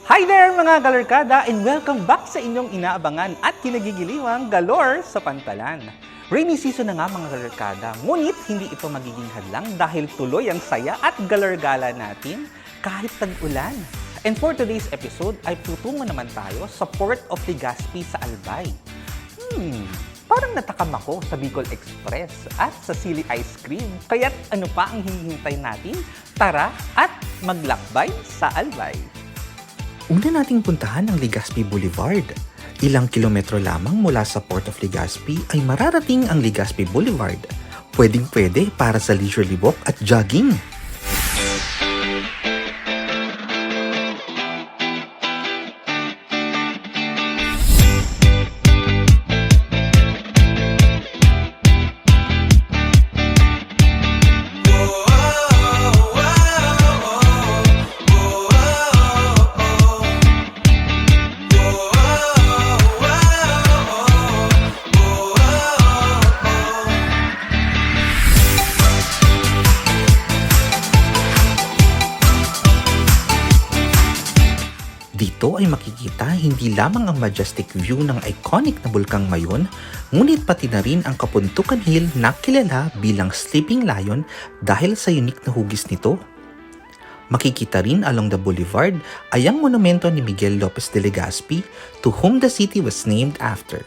Hi there mga galerkada and welcome back sa inyong inaabangan at kinagigiliwang Galore sa Pantalan. Rainy season na nga mga galerkada, ngunit hindi ito magiging hadlang dahil tuloy ang saya at galergala natin kahit tag-ulan. And for today's episode ay tutungo naman tayo sa Port of Legazpi sa Albay. Parang natakam ako sa Bicol Express at sa Sili Ice Cream. Kaya't ano pa ang hinihintay natin? Tara at maglakbay sa Albay! Una nating puntahan ang Legazpi Boulevard. Ilang kilometro lamang mula sa Port of Legazpi ay mararating ang Legazpi Boulevard. Pwedeng-pwede para sa leisurely walk at jogging. Dito ay makikita hindi lamang ang majestic view ng iconic na Bulkang Mayon, ngunit pati na rin ang Kapuntukan Hill na kilala bilang Sleeping Lion dahil sa unique na hugis nito. Makikita rin along the boulevard ay ang monumento ni Miguel Lopez de Legazpi, to whom the city was named after.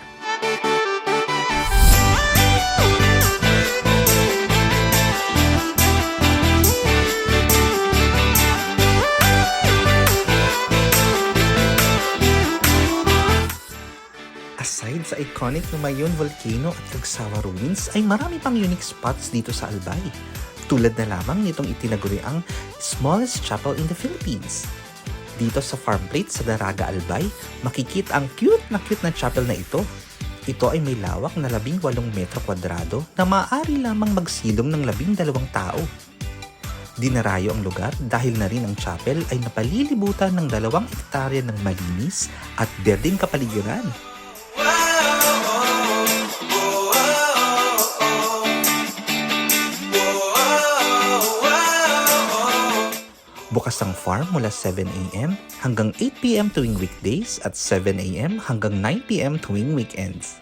Aside sa iconic na Mayon Volcano at Cagsawa Ruins ay marami pang unique spots dito sa Albay. Tulad na lamang nitong itinaguriang smallest chapel in the Philippines. Dito sa farm plate sa Daraga Albay, makikita ang cute na chapel na ito. Ito ay may lawak na 18 metro kwadrado na maaari lamang magsilong ng 12 tao. Dinarayo ang lugar dahil na rin ang chapel ay napalilibutan ng 2 hektarya ng malinis at berdeng kapaligiran. Bukas ang farm mula 7 a.m. hanggang 8 p.m. tuwing weekdays at 7 a.m. hanggang 9 p.m. tuwing weekends.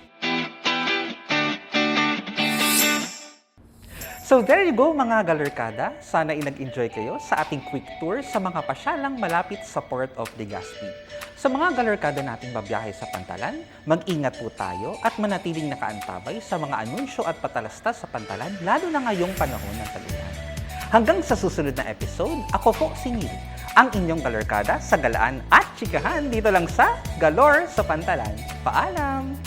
So there you go mga galerkada. Sana nag-enjoy kayo sa ating quick tour sa mga pasyalang malapit sa Port of Legazpi. Sa mga galerkada nating babiyahe sa Pantalan, mag-ingat po tayo at manatiling nakaantabay sa mga anunsyo at patalastas sa Pantalan, lalo na ngayong panahon ng tag-ulan. Hanggang sa susunod na episode, ako po si Neil, ang inyong galerkada sa galaan at chikahan dito lang sa Galore sa Pantalan. Paalam!